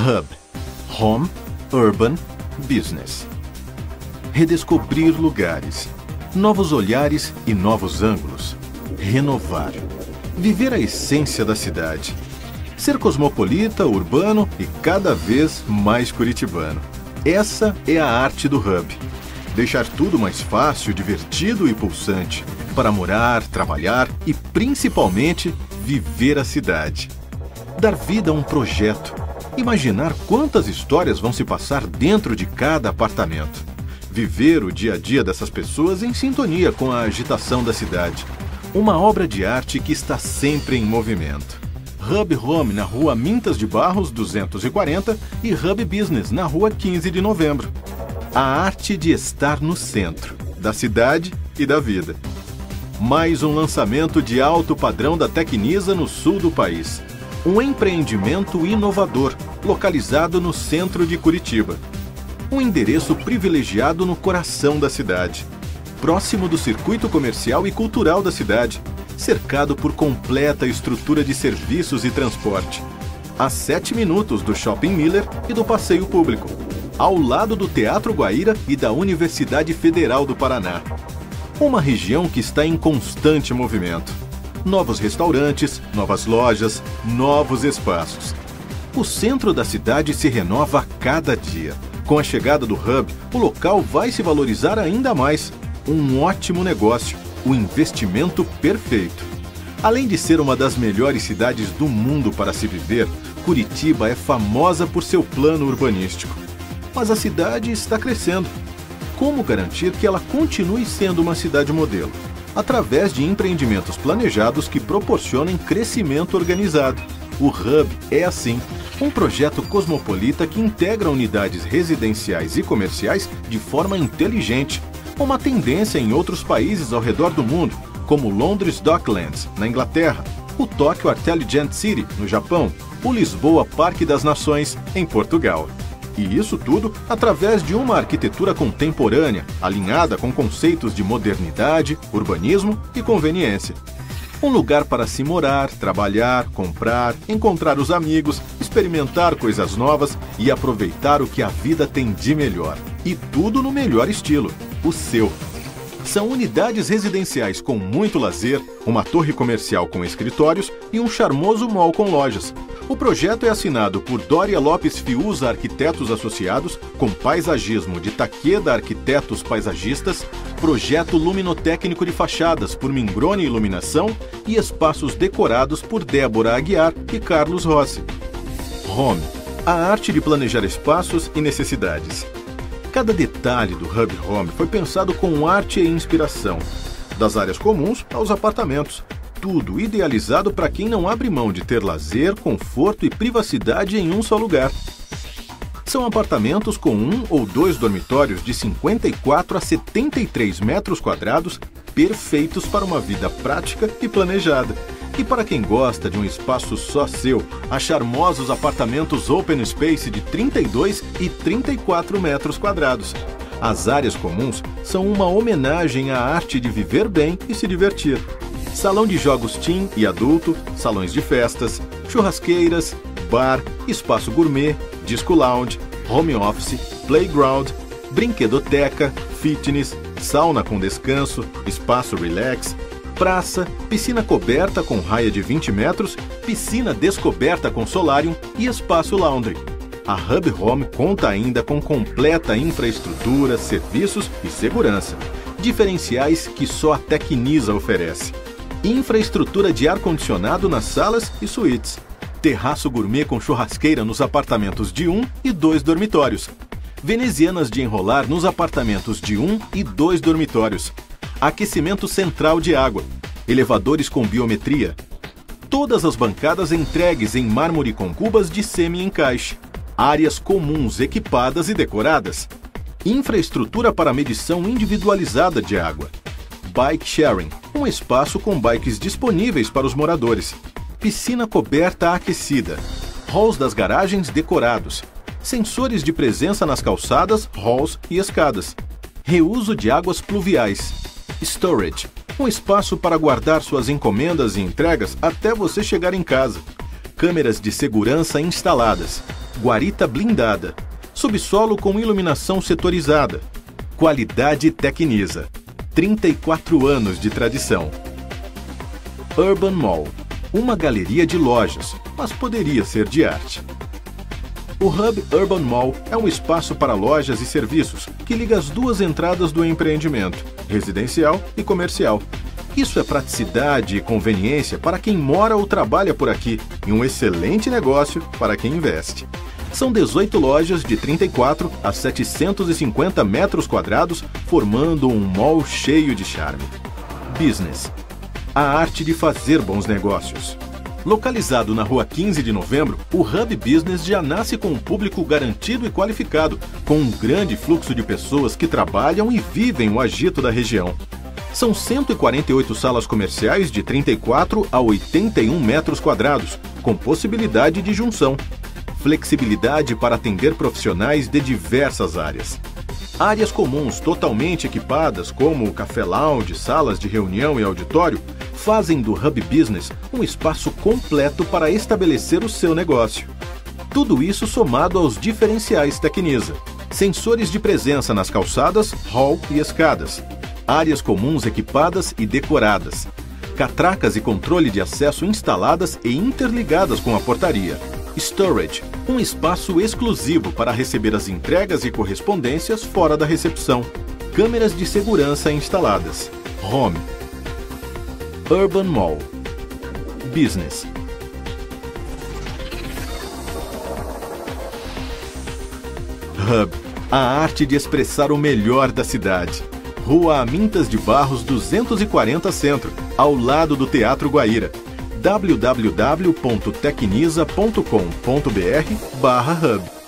Hub, Home, Urban, Business. Redescobrir lugares, novos olhares e novos ângulos. Renovar. Viver a essência da cidade. Ser cosmopolita, urbano e cada vez mais curitibano. Essa é a arte do Hub. Deixar tudo mais fácil, divertido e pulsante para morar, trabalhar e, principalmente, viver a cidade. Dar vida a um projeto. Imaginar quantas histórias vão se passar dentro de cada apartamento. Viver o dia a dia dessas pessoas em sintonia com a agitação da cidade. Uma obra de arte que está sempre em movimento. Hub Home na Rua Mintas de Barros 240 e Hub Business na Rua 15 de Novembro. A arte de estar no centro da cidade e da vida. Mais um lançamento de alto padrão da Tecnisa no sul do país. Um empreendimento inovador, localizado no centro de Curitiba. Um endereço privilegiado no coração da cidade. Próximo do circuito comercial e cultural da cidade. Cercado por completa estrutura de serviços e transporte. A 7 minutos do Shopping Miller e do passeio público. Ao lado do Teatro Guaíra e da Universidade Federal do Paraná. Uma região que está em constante movimento. Novos restaurantes, novas lojas, novos espaços. O centro da cidade se renova a cada dia. Com a chegada do Hub, o local vai se valorizar ainda mais. Um ótimo negócio, o investimento perfeito. Além de ser uma das melhores cidades do mundo para se viver, Curitiba é famosa por seu plano urbanístico. Mas a cidade está crescendo. Como garantir que ela continue sendo uma cidade modelo? Através de empreendimentos planejados que proporcionem crescimento organizado. O Hub é assim, um projeto cosmopolita que integra unidades residenciais e comerciais de forma inteligente, uma tendência em outros países ao redor do mundo, como Londres Docklands, na Inglaterra, o Tóquio Artelligent City, no Japão, o Lisboa Parque das Nações, em Portugal. E isso tudo através de uma arquitetura contemporânea, alinhada com conceitos de modernidade, urbanismo e conveniência. Um lugar para se morar, trabalhar, comprar, encontrar os amigos, experimentar coisas novas e aproveitar o que a vida tem de melhor. E tudo no melhor estilo, o seu. São unidades residenciais com muito lazer, uma torre comercial com escritórios e um charmoso mall com lojas. O projeto é assinado por Dória Lopes Fiuza Arquitetos Associados, com paisagismo de Takeda Arquitetos Paisagistas, projeto luminotécnico de fachadas por Mingrone Iluminação e espaços decorados por Débora Aguiar e Carlos Rossi. Home, a arte de planejar espaços e necessidades. Cada detalhe do Hub Home foi pensado com arte e inspiração, das áreas comuns aos apartamentos. Tudo idealizado para quem não abre mão de ter lazer, conforto e privacidade em um só lugar. São apartamentos com 1 ou 2 dormitórios de 54 a 73 metros quadrados, perfeitos para uma vida prática e planejada. E para quem gosta de um espaço só seu, há charmosos apartamentos Open Space de 32 e 34 metros quadrados. As áreas comuns são uma homenagem à arte de viver bem e se divertir. Salão de jogos teen e adulto, salões de festas, churrasqueiras, bar, espaço gourmet, disco lounge, home office, playground, brinquedoteca, fitness, sauna com descanso, espaço relax, praça, piscina coberta com raia de 20 metros, piscina descoberta com solarium e espaço laundry. A Hub Home conta ainda com completa infraestrutura, serviços e segurança. Diferenciais que só a Tecnisa oferece. Infraestrutura de ar-condicionado nas salas e suítes. Terraço gourmet com churrasqueira nos apartamentos de 1 e 2 dormitórios. Venezianas de enrolar nos apartamentos de 1 e 2 dormitórios. Aquecimento central de água. Elevadores com biometria. Todas as bancadas entregues em mármore com cubas de semi-encaixe. Áreas comuns equipadas e decoradas. Infraestrutura para medição individualizada de água. Bike sharing, um espaço com bikes disponíveis para os moradores. Piscina coberta aquecida. Halls das garagens decorados. Sensores de presença nas calçadas, halls e escadas. Reuso de águas pluviais. Storage, um espaço para guardar suas encomendas e entregas até você chegar em casa. Câmeras de segurança instaladas. Guarita blindada. Subsolo com iluminação setorizada. Qualidade Tecnisa. 34 anos de tradição. Urban Mall. Uma galeria de lojas, mas poderia ser de arte. O Hub Urban Mall é um espaço para lojas e serviços que liga as duas entradas do empreendimento, residencial e comercial. Isso é praticidade e conveniência para quem mora ou trabalha por aqui e um excelente negócio para quem investe. São 18 lojas de 34 a 750 metros quadrados, formando um mall cheio de charme. Business. A arte de fazer bons negócios. Localizado na Rua 15 de Novembro, o Hub Business já nasce com um público garantido e qualificado, com um grande fluxo de pessoas que trabalham e vivem o agito da região. São 148 salas comerciais de 34 a 81 metros quadrados, com possibilidade de junção. Flexibilidade para atender profissionais de diversas áreas. Áreas comuns totalmente equipadas, como o café lounge, salas de reunião e auditório, fazem do Hub Business um espaço completo para estabelecer o seu negócio. Tudo isso somado aos diferenciais Tecnisa. Sensores de presença nas calçadas, hall e escadas. Áreas comuns equipadas e decoradas. Catracas e controle de acesso instaladas e interligadas com a portaria. Storage, um espaço exclusivo para receber as entregas e correspondências fora da recepção. Câmeras de segurança instaladas. Home. Urban Mall. Business. Hub, a arte de expressar o melhor da cidade. Rua Amintas de Barros 240 Centro, ao lado do Teatro Guaíra. www.tecnisa.com.br/hub